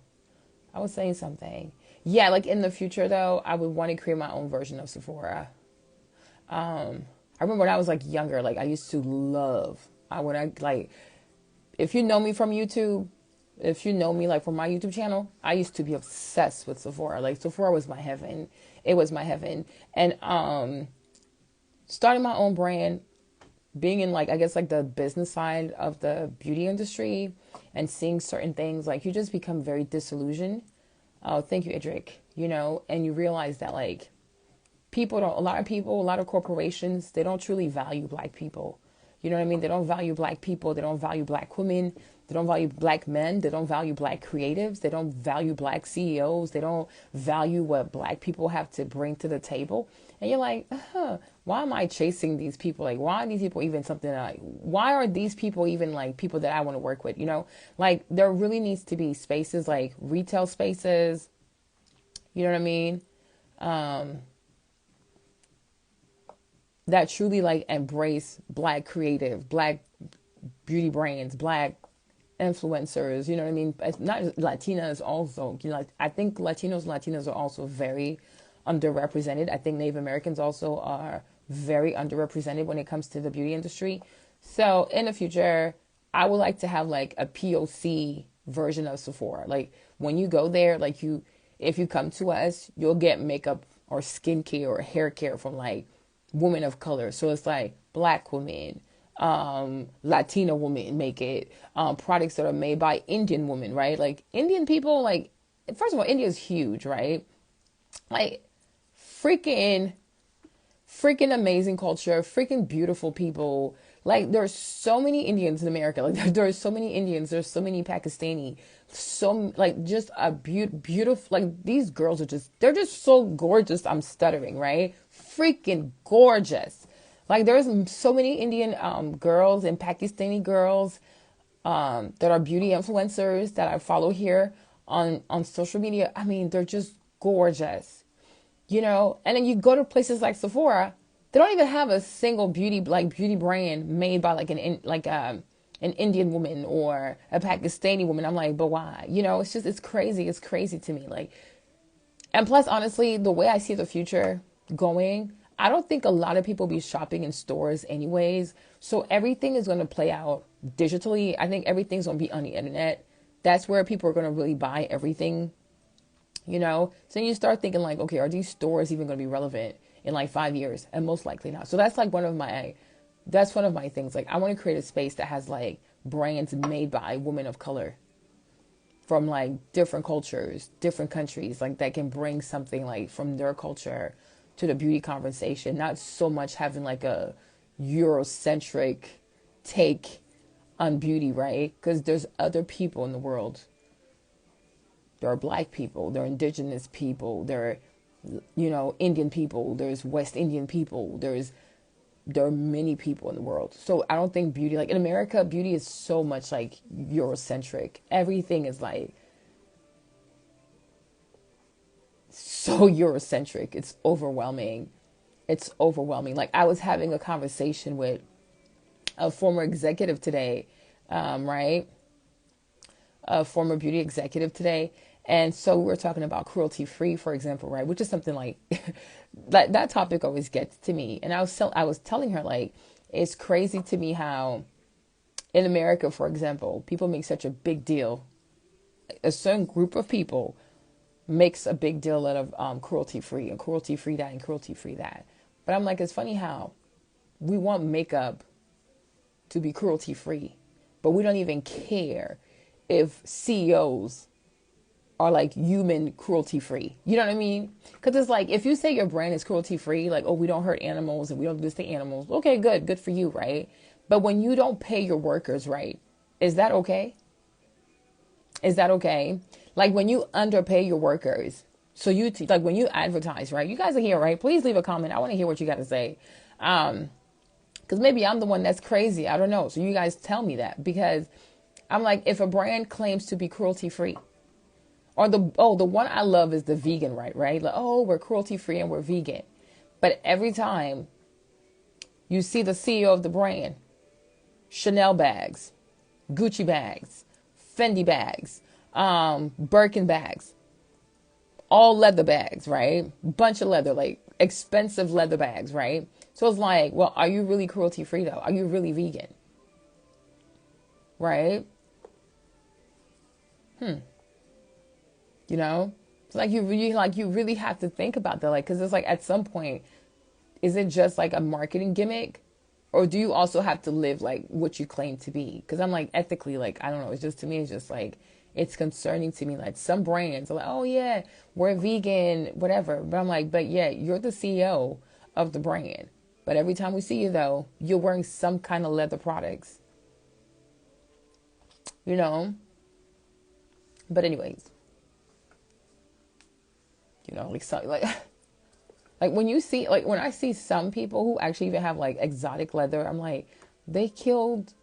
I was saying something. Yeah, like in the future though, I would want to create my own version of Sephora. I remember when I was like younger, like I used to love. When I like, if you know me from YouTube, if you know me like from my YouTube channel, I used to be obsessed with Sephora. Like Sephora was my heaven. It was my heaven. And starting my own brand, being in like I guess like the business side of the beauty industry and seeing certain things, like you just become very disillusioned. Oh, thank you, Idrik. You know, and you realize that like a lot of people, a lot of corporations, they don't truly value black people. You know what I mean? They don't value black people. They don't value black women. They don't value black men. They don't value black creatives. They don't value black CEOs. They don't value what black people have to bring to the table. And you're like, why am I chasing these people? Like, why are these people even something why are these people even like people that I want to work with? You know, like there really needs to be spaces like retail spaces. You know what I mean? That truly like embrace black creative, black beauty brands, black influencers, you know what I mean? It's not just Latinas also, you know, like, I think Latinas are also very underrepresented. I think Native Americans also are very underrepresented when it comes to the beauty industry. So in the future, I would like to have like a POC version of Sephora. Like when you go there, like if you come to us, you'll get makeup or skincare or hair care from like women of color. So it's like black women, Latina women make it, products that are made by Indian women, right? Like Indian people, like, first of all, India is huge, right? Like freaking amazing culture, freaking beautiful people. Like there's so many Indians in America. Like there's so many Indians, there's so many Pakistani, so like just a beautiful, like these girls are they're just so gorgeous. I'm stuttering, right? Freaking gorgeous. Like there's so many Indian girls and Pakistani girls that are beauty influencers that I follow here on social media. I mean, they're just gorgeous. And then you go to places like Sephora, they don't even have a single beauty brand made by like an Indian woman or a Pakistani woman. I'm like, but why? It's crazy. It's crazy to me. Like, and plus, honestly, the way I see the future going, I don't think a lot of people be shopping in stores anyways. So everything is going to play out digitally. I think everything's going to be on the internet. That's where people are going to really buy everything. So you start thinking like, okay, are these stores even going to be relevant in like 5 years? And most likely not. So that's like that's one of my things. Like, I want to create a space that has like brands made by women of color from like different cultures, different countries, like that can bring something like from their culture to the beauty conversation, not so much having like a Eurocentric take on beauty, right? Because there's other people in the world. There are black people, there are indigenous people, there are, Indian people, there's West Indian people, there are many people in the world. So I don't think beauty, like in America, beauty is so much like Eurocentric. Everything is like so Eurocentric. It's overwhelming. It's overwhelming. Like, I was having a conversation with a former executive today, right? A former beauty executive today. And so we were talking about cruelty free, for example, right? Which is something like that topic always gets to me. And I was telling her, like, it's crazy to me how in America, for example, people make such a big deal. A certain group of people makes a big deal out of cruelty free and cruelty free that and cruelty free that. But I'm like, it's funny how we want makeup to be cruelty free, but we don't even care if CEOs are like human cruelty free. You know what I mean? Because it's like, if you say your brand is cruelty free, like, oh, we don't hurt animals and we don't do this to animals. Okay, good for you, right? But when you don't pay your workers right, is that okay? Is that okay? Like, when you underpay your workers, so like when you advertise, right? You guys are here, right? Please leave a comment. I want to hear what you got to say. Because maybe I'm the one that's crazy. I don't know. So you guys tell me that, because I'm like, if a brand claims to be cruelty free, or the one I love is the vegan, right? Like, oh, we're cruelty free and we're vegan. But every time you see the CEO of the brand, Chanel bags, Gucci bags, Fendi bags, Birkin bags, all leather bags, right? Bunch of leather, like expensive leather bags, right? So it's like, well, are you really cruelty free though? Are you really vegan? Right? It's like you really have to think about that, like, because it's like, at some point, is it just like a marketing gimmick, or do you also have to live like what you claim to be? Because I'm like, ethically, like, I don't know, it's just, to me, it's just like, it's concerning to me. Like, some brands are like, oh yeah, we're vegan, whatever, but I'm like, but yeah, you're the CEO of the brand, but every time we see you though, you're wearing some kind of leather products, you know but anyways, like, so, like like when you see, like, when I see some people who actually even have like exotic leather, I'm like, they killed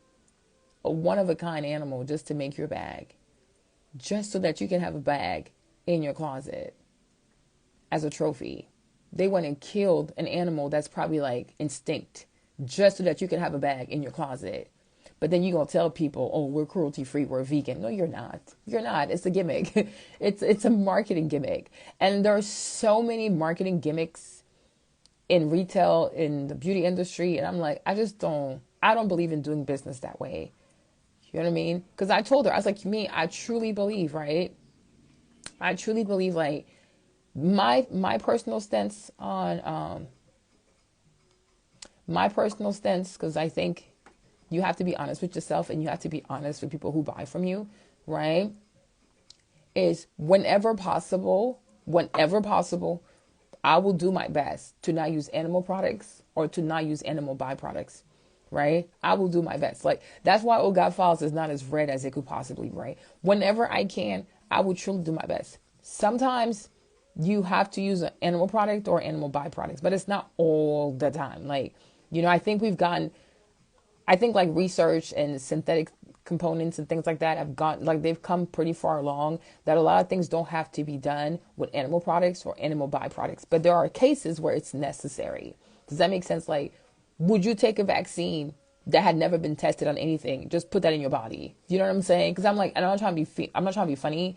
a one of a kind animal just to make your bag, just so that you can have a bag in your closet as a trophy. They went and killed an animal that's probably like extinct, just so that you can have a bag in your closet. But then you're going to tell people, oh, we're cruelty free, we're vegan. No, you're not. You're not. It's a gimmick. It's a marketing gimmick. And there are so many marketing gimmicks in retail, in the beauty industry. And I'm like, I don't believe in doing business that way. You know what I mean? Because I told her, I was like, I truly believe, right? I truly believe, like, my personal stance on, because I think you have to be honest with yourself and you have to be honest with people who buy from you, right? Is whenever possible, I will do my best to not use animal products or to not use animal byproducts, right? I will do my best. Like, that's why Oh God Files is not as red as it could possibly, right? Whenever I can, I will truly do my best. Sometimes you have to use an animal product or animal byproducts, but it's not all the time. Like, I think like research and synthetic components and things like that have gone, like they've come pretty far along, that a lot of things don't have to be done with animal products or animal byproducts, but there are cases where it's necessary. Does that make sense? Like, would you take a vaccine that had never been tested on anything, just put that in your body? You know what I'm saying? Because I'm like, and I'm not trying to be funny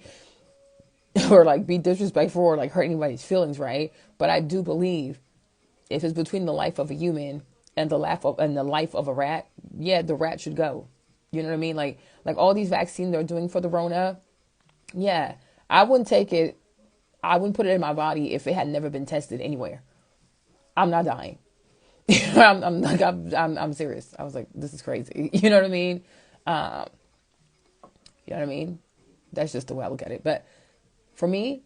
or like be disrespectful or like hurt anybody's feelings, right? But I do believe if it's between the life of a human and the life of a rat, yeah, the rat should go. You know what I mean? Like all these vaccines they're doing for the Rona, yeah, I wouldn't take it. I wouldn't put it in my body if it had never been tested anywhere. I'm not dying. I'm serious. I was like, this is crazy. You know what I mean? Um, you know what I mean? That's just the way I look at it. But for me,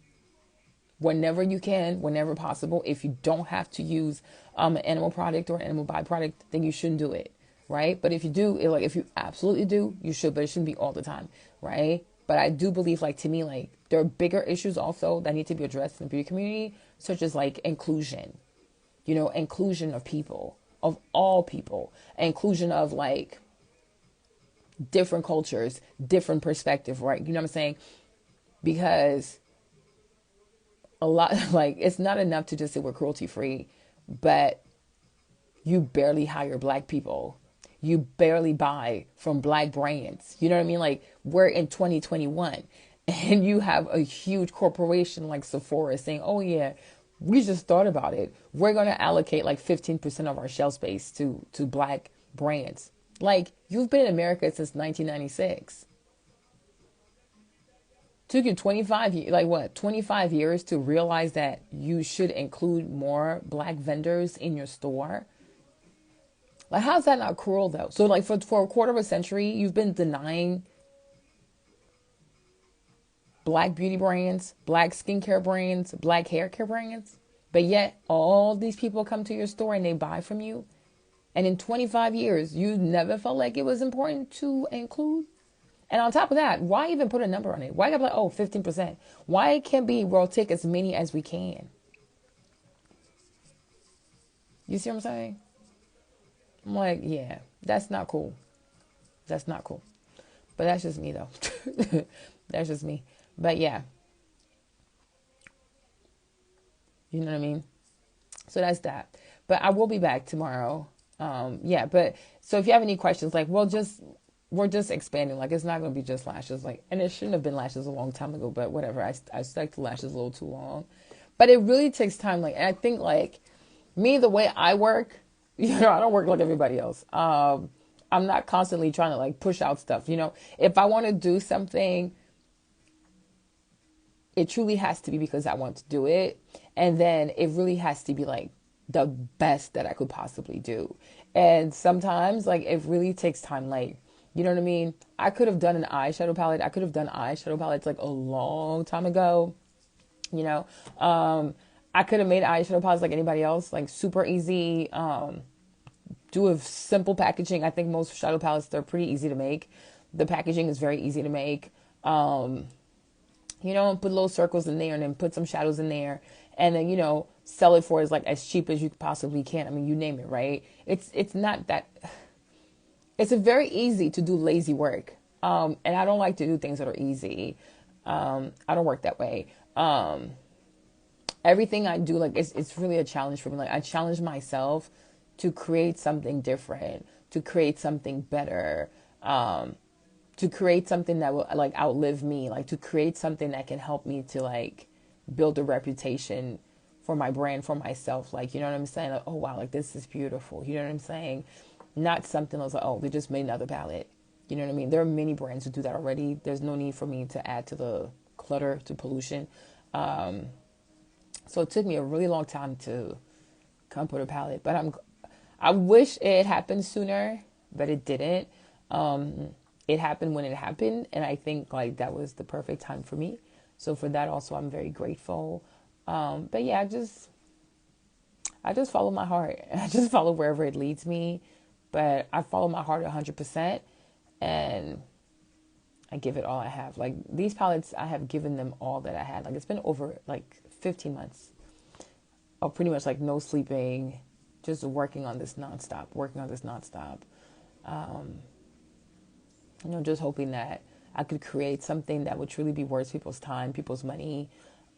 whenever you can, whenever possible, if you don't have to use an animal product or an animal byproduct, then you shouldn't do it, right? But if you do, like if you absolutely do, you should, but it shouldn't be all the time, right? But I do believe, like, to me, like there are bigger issues also that need to be addressed in the beauty community, such as like inclusion, inclusion of people, of all people, inclusion of like different cultures, different perspective, right? You know what I'm saying? Because a lot, like, it's not enough to just say we're cruelty free, but you barely hire black people. You barely buy from black brands. You know what I mean? Like, we're in 2021 and you have a huge corporation like Sephora saying, oh yeah, we just thought about it. We're going to allocate like 15% of our shelf space to black brands. Like, you've been in America since 1996. Took you 25 years to realize that you should include more black vendors in your store? Like, how's that not cruel though? So like for a quarter of a century, you've been denying black beauty brands, black skincare brands, black hair care brands, but yet all these people come to your store and they buy from you. And in 25 years, you never felt like it was important to include. And on top of that, why even put a number on it? Why gotta be like, oh, 15%? Why can't be, we'll take as many as we can? You see what I'm saying? I'm like, yeah, that's not cool. That's not cool. But that's just me though. That's just me. But yeah, you know what I mean? So that's that. But I will be back tomorrow. Yeah, but so if you have any questions, like, we're just expanding. Like, it's not going to be just lashes. Like, and it shouldn't have been lashes a long time ago, but whatever. I stuck to lashes a little too long. But it really takes time. Like, and I think, like, me, the way I work, I don't work like everybody else. I'm not constantly trying to, like, push out stuff. If I want to do something, it truly has to be because I want to do it. And then it really has to be, like, the best that I could possibly do. And sometimes, like, it really takes time. Like, you know what I mean? I could have done an eyeshadow palette. I could have done eyeshadow palettes like a long time ago. I could have made eyeshadow palettes like anybody else, like super easy. Do a simple packaging. I think most shadow palettes, they're pretty easy to make. The packaging is very easy to make. Put little circles in there and then put some shadows in there. And then, sell it for as cheap as you possibly can. I mean, you name it, right? It's not that... It's very easy to do lazy work. And I don't like to do things that are easy. I don't work that way. Everything I do, like, it's really a challenge for me. Like, I challenge myself to create something different, to create something better, to create something that will, like, outlive me, like, to create something that can help me to, like, build a reputation for my brand, for myself. Like, you know what I'm saying? Like, oh, wow, like, this is beautiful. You know what I'm saying? Not something that's like, oh, they just made another palette. You know what I mean? There are many brands who do that already. There's no need for me to add to the clutter, to pollution. So it took me a really long time to come up with a palette. But I wish it happened sooner, but it didn't. It happened when it happened. And I think, like, that was the perfect time for me. So for that also, I'm very grateful. But yeah, I just follow my heart. I just follow wherever it leads me. But I follow my heart 100%, and I give it all I have. Like, these palettes, I have given them all that I had. Like, it's been over, like, 15 months of pretty much, like, no sleeping, just working on this nonstop. Just hoping that I could create something that would truly be worth people's time, people's money,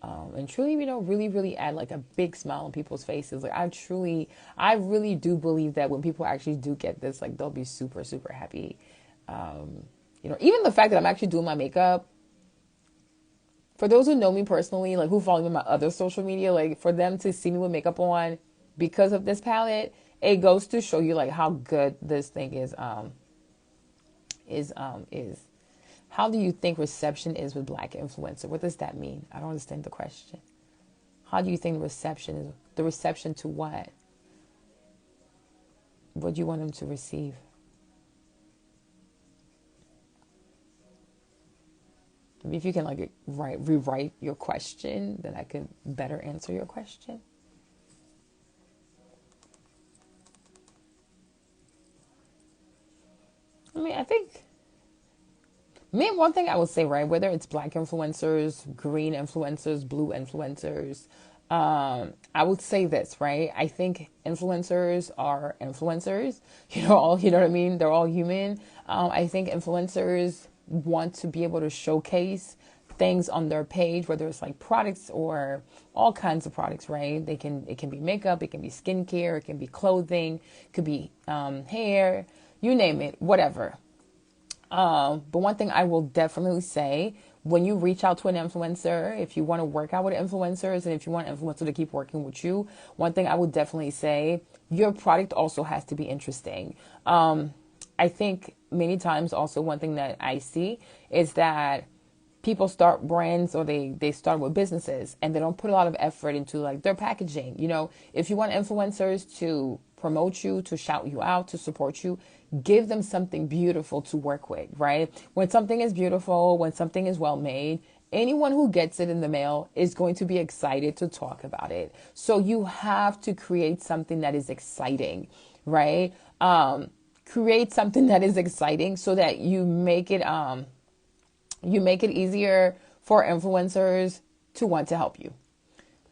and truly, really, really add like a big smile on people's faces. Like I really do believe that when people actually do get this, like they'll be super, super happy. Even the fact that I'm actually doing my makeup, for those who know me personally, like who follow me on my other social media, like for them to see me with makeup on because of this palette, it goes to show you like how good this thing is. How do you think reception is with Black influencer? What does that mean? I don't understand the question. How do you think reception is? The reception to what? What do you want them to receive? Maybe if you can like rewrite your question, then I could better answer your question. I think one thing I would say, right, whether it's Black influencers, green influencers, blue influencers, I would say this, right? I think influencers are influencers. You know what I mean? They're all human. I think influencers want to be able to showcase things on their page, whether it's like products or all kinds of products, right? It can be makeup, it can be skincare, it can be clothing, it could be hair, you name it, whatever. But one thing I will definitely say, when you reach out to an influencer, if you want to work out with influencers and if you want an influencer to keep working with you, one thing I would definitely say, your product also has to be interesting. I think many times also one thing that I see is that people start brands or they start with businesses and they don't put a lot of effort into like their packaging. If you want influencers to promote you, to shout you out, to support you, give them something beautiful to work with, right? When something is beautiful, when something is well made, anyone who gets it in the mail is going to be excited to talk about it. So you have to create something that is exciting, right? Create something that is exciting so that you make it easier for influencers to want to help you.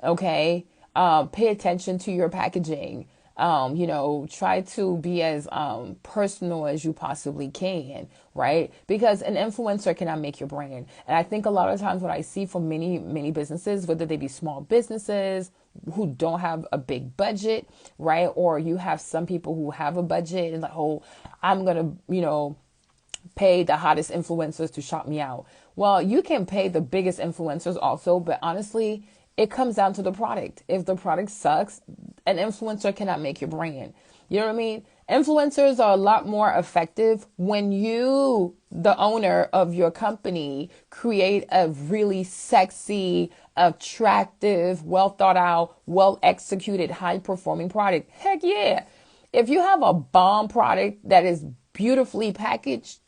Okay. Pay attention to your packaging. Try to be as personal as you possibly can, right? Because an influencer cannot make your brand. And I think a lot of times what I see from many, many businesses, whether they be small businesses who don't have a big budget, right? Or you have some people who have a budget and like, oh, I'm going to, pay the hottest influencers to shout me out. Well, you can pay the biggest influencers also, but honestly, it comes down to the product. If the product sucks, an influencer cannot make your brand. You know what I mean? Influencers are a lot more effective when you, the owner of your company, create a really sexy, attractive, well thought out, well executed, high performing product. Heck yeah. If you have a bomb product that is beautifully packaged,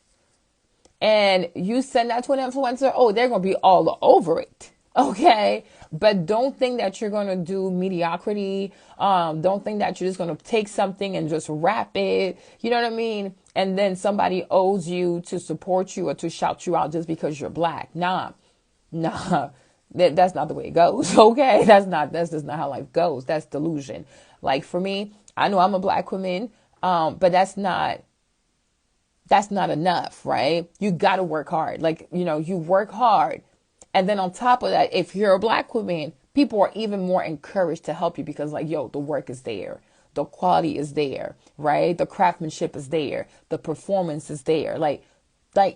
and you send that to an influencer, oh, they're going to be all over it. Okay. But don't think that you're going to do mediocrity. Don't think that you're just going to take something and just wrap it. You know what I mean? And then somebody owes you to support you or to shout you out just because you're Black. Nah. That's not the way it goes. Okay. That's just not how life goes. That's delusion. Like for me, I know I'm a Black woman. But that's not enough, right? You got to work hard. Like, you work hard. And then on top of that, if you're a Black woman, people are even more encouraged to help you because like, yo, the work is there. The quality is there, right? The craftsmanship is there. The performance is there. Like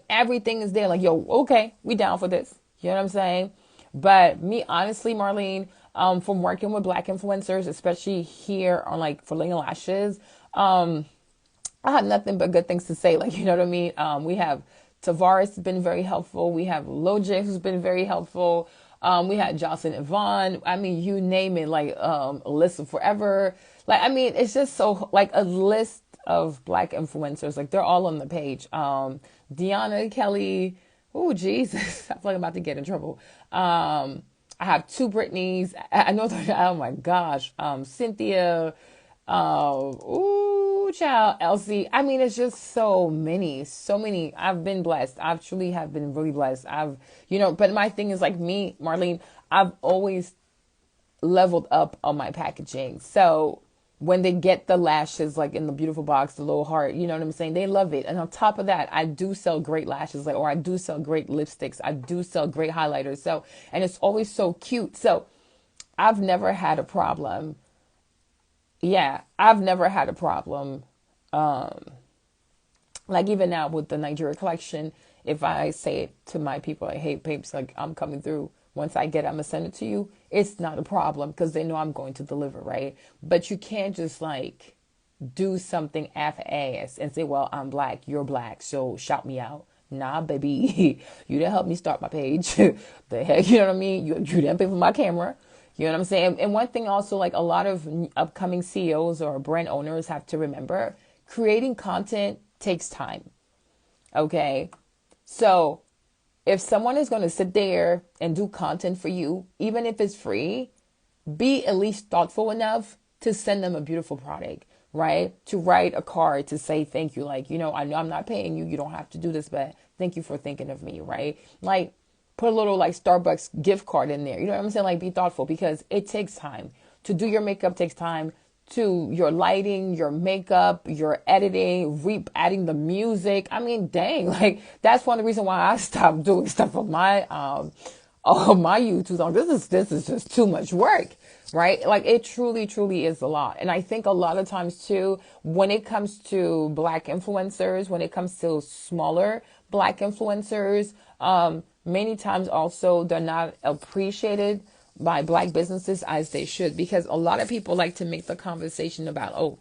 everything is there. Like, yo, okay, we down for this. You know what I'm saying? But me, honestly, Marlene, from working with Black influencers, especially here on like for Ling Lashes, I have nothing but good things to say. Like, you know what I mean? We have Tavares has been very helpful. We have Logic who's been very helpful. We had Jocelyn Yvonne. I mean, you name it, like Alyssa Forever. Like, I mean, it's just so like a list of Black influencers. Like they're all on the page. Deanna Kelly. Oh, Jesus. I feel like I'm about to get in trouble. I have two Britneys. I know that, oh my gosh. Cynthia. Child, Elsie. I mean, it's just so many. I've been blessed. I truly have been really blessed. But my thing is like me, Marlene, I've always leveled up on my packaging. So when they get the lashes like in the beautiful box, the little heart, you know what I'm saying? They love it. And on top of that, I do sell great lashes, like, or I do sell great lipsticks. I do sell great highlighters. So, and it's always so cute. So I've never had a problem. Yeah, I've never had a problem. Um, like even now with the Nigeria collection, if I say it to my people, like, hey, babes, like I'm coming through. Once I get it, I'm gonna send it to you. It's not a problem because they know I'm going to deliver, right? But you can't just like do something half-ass and say, well, I'm black, you're black, so shout me out. Nah, baby, you didn't help me start my page. The heck, you know what I mean? You didn't pay for my camera. You know what I'm saying? And one thing also, like a lot of upcoming CEOs or brand owners have to remember, creating content takes time. Okay. So if someone is going to sit there and do content for you, even if it's free, be at least thoughtful enough to send them a beautiful product, right? To write a card to say thank you. Like, I know I'm not paying you. You don't have to do this, but thank you for thinking of me, right? Like, put a little like Starbucks gift card in there. You know what I'm saying? Like, be thoughtful because it takes time. To do your makeup takes time. To your lighting, your makeup, your editing, adding the music. I mean, dang, like that's one of the reasons why I stopped doing stuff on my on my YouTube. Like, this is just too much work, right? Like it truly, truly is a lot. And I think a lot of times too, when it comes to black influencers, when it comes to smaller black influencers, many times also they're not appreciated by black businesses as they should, because a lot of people like to make the conversation about, oh,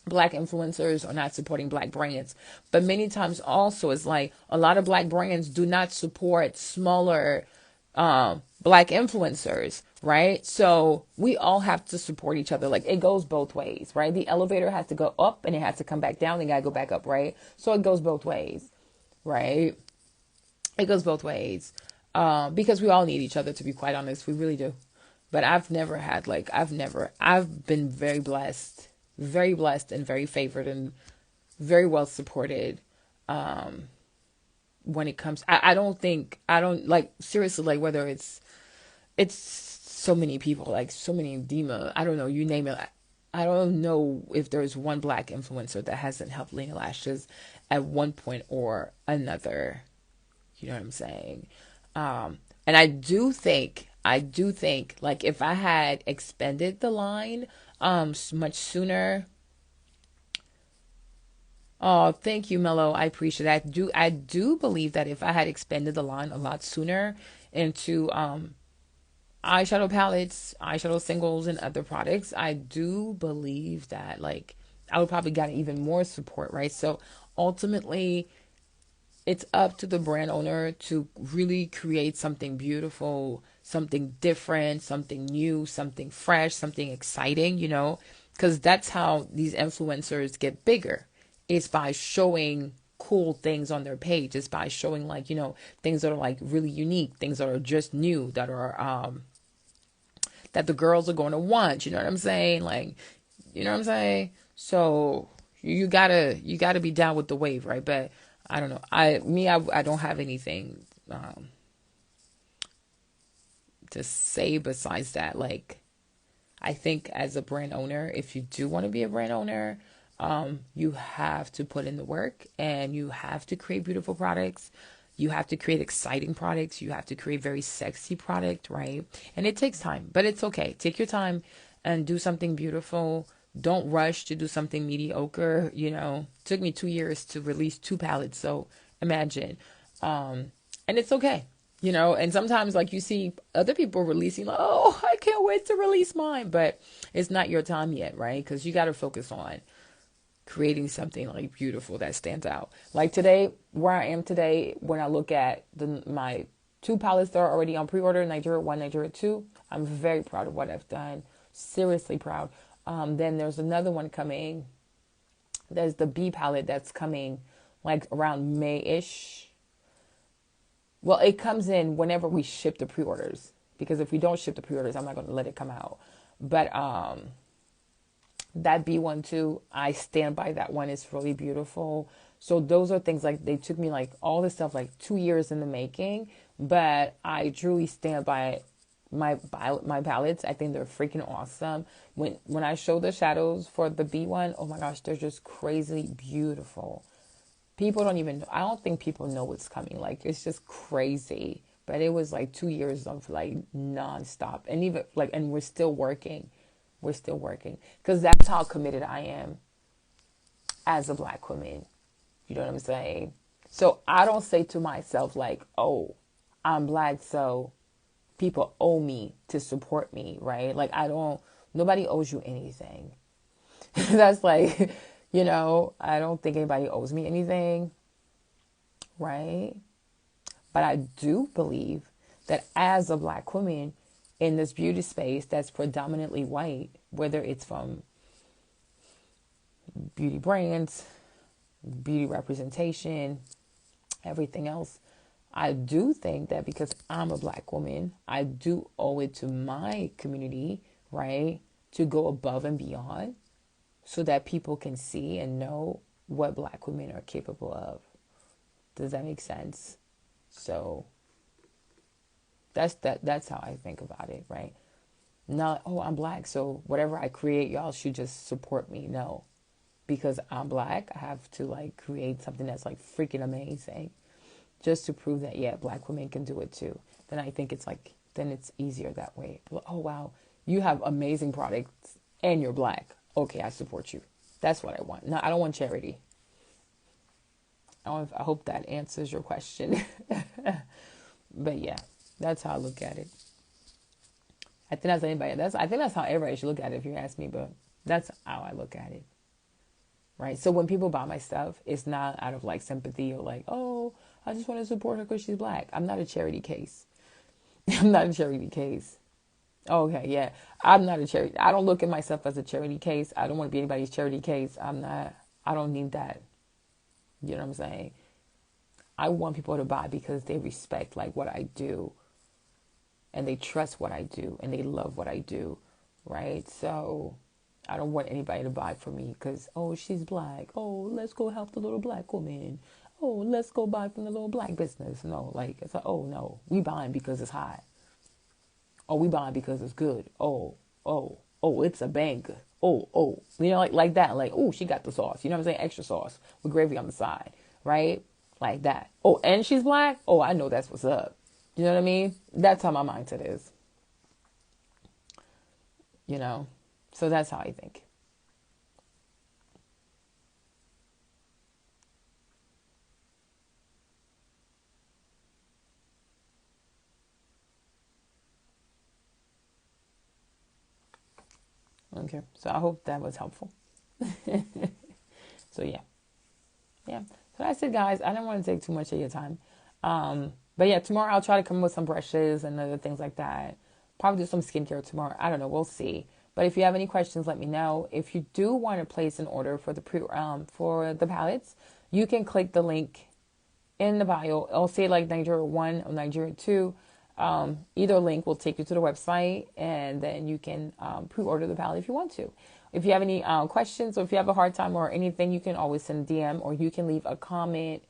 black influencers are not supporting black brands. But many times also it's like a lot of black brands do not support smaller black influencers, right? So we all have to support each other. Like it goes both ways, right? The elevator has to go up and it has to come back down. They got to go back up, right? So it goes both ways, right? It goes both ways. Because we all need each other, to be quite honest. We really do. But I've been very blessed and very favored and very well supported. When it comes, I don't like, seriously, like whether it's so many people, like so many Dima, I don't know, you name it. I don't know if there's one black influencer that hasn't helped Lena Lashes at one point or another. You know what I'm saying? And I do think, like if I had expanded the line, much sooner. Oh, thank you, Mello. I appreciate that. I do believe that if I had expanded the line a lot sooner into, eyeshadow palettes, eyeshadow singles, and other products, I do believe that like I would probably get even more support, right? So ultimately, it's up to the brand owner to really create something beautiful, something different, something new, something fresh, something exciting, because that's how these influencers get bigger. It's by showing cool things on their page. It's by showing like, things that are like really unique, things that are just new, that are, that the girls are going to want, you know what I'm saying? Like, you know what I'm saying? So you gotta be down with the wave, right? But I don't know. I don't have anything to say besides that. Like, I think as a brand owner, if you do want to be a brand owner, you have to put in the work and you have to create beautiful products. You have to create exciting products. You have to create very sexy product, right? And it takes time, but it's okay. Take your time and do something beautiful. Don't rush to do something mediocre. It took me 2 years to release 2 palettes. So imagine. And it's okay. And sometimes like you see other people releasing, like, oh, I can't wait to release mine. But it's not your time yet, right? Because you got to focus on creating something like beautiful that stands out. Like today, where I am today, when I look at my 2 palettes that are already on pre-order, Nigeria 1, Nigeria 2, I'm very proud of what I've done. Seriously proud. Then there's another one coming. There's the B palette that's coming like around May-ish. Well, it comes in whenever we ship the pre-orders. Because if we don't ship the pre-orders, I'm not going to let it come out. But that B1 too, I stand by that one. It's really beautiful. So those are things like they took me like all this stuff like 2 years in the making. But I truly stand by my palettes. I think they're freaking awesome. When I show the shadows for the B one, oh my gosh, they're just crazy beautiful. People don't even, I don't think people know what's coming. Like, it's just crazy. But it was like 2 years of like nonstop. And even like, and we're still working. We're still working. Because that's how committed I am as a Black woman. You know what I'm saying? So I don't say to myself, like, oh, I'm Black, so people owe me to support me, right? Like, nobody owes you anything. That's like, I don't think anybody owes me anything, right? But I do believe that as a Black woman in this beauty space that's predominantly white, whether it's from beauty brands, beauty representation, everything else, I do think that because I'm a Black woman, I do owe it to my community, right, to go above and beyond so that people can see and know what Black women are capable of. Does that make sense? So that's how I think about it, right? Not, oh, I'm Black, so whatever I create, y'all should just support me. No. Because I'm Black, I have to like create something that's like freaking amazing. Just to prove that, yeah, Black women can do it too. Then I think then it's easier that way. Oh, wow, you have amazing products and you're Black. Okay, I support you. That's what I want. No, I don't want charity. I hope that answers your question. But yeah, that's how I look at it. I think that's how everybody should look at it if you ask me, but that's how I look at it. Right? So when people buy my stuff, it's not out of like sympathy or like, oh, I just want to support her because she's Black. I'm not a charity case. I'm not a charity case. Okay, yeah. I'm not a charity. I don't look at myself as a charity case. I don't want to be anybody's charity case. I don't need that. You know what I'm saying? I want people to buy because they respect like what I do and they trust what I do and they love what I do. Right? So I don't want anybody to buy from me because, oh, she's Black. Oh, let's go help the little Black woman. Oh, let's go buy from the little Black business. No, like, it's like, oh, no, we buying because it's hot. Oh, we buying because it's good. Oh, it's a banger. Oh, like that. Like, oh, she got the sauce. You know what I'm saying? Extra sauce with gravy on the side, right? Like that. Oh, and she's Black? Oh, I know that's what's up. You know what I mean? That's how my mindset is. So that's how I think. Okay, so I hope that was helpful. So yeah. So that's it, guys. I don't want to take too much of your time. But yeah, tomorrow I'll try to come up with some brushes and other things like that. Probably do some skincare tomorrow. I don't know. We'll see. But if you have any questions, let me know. If you do want to place an order for for the palettes, you can click the link in the bio. I'll say like Naijiria 1 or Naijiria 2. Either link will take you to the website, and then you can pre-order the palette if you want to. If you have any questions or if you have a hard time or anything, you can always send a DM or you can leave a comment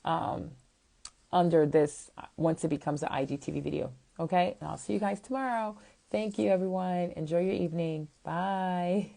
under this once it becomes an IGTV video. Okay? And I'll see you guys tomorrow. Thank you, everyone. Enjoy your evening. Bye.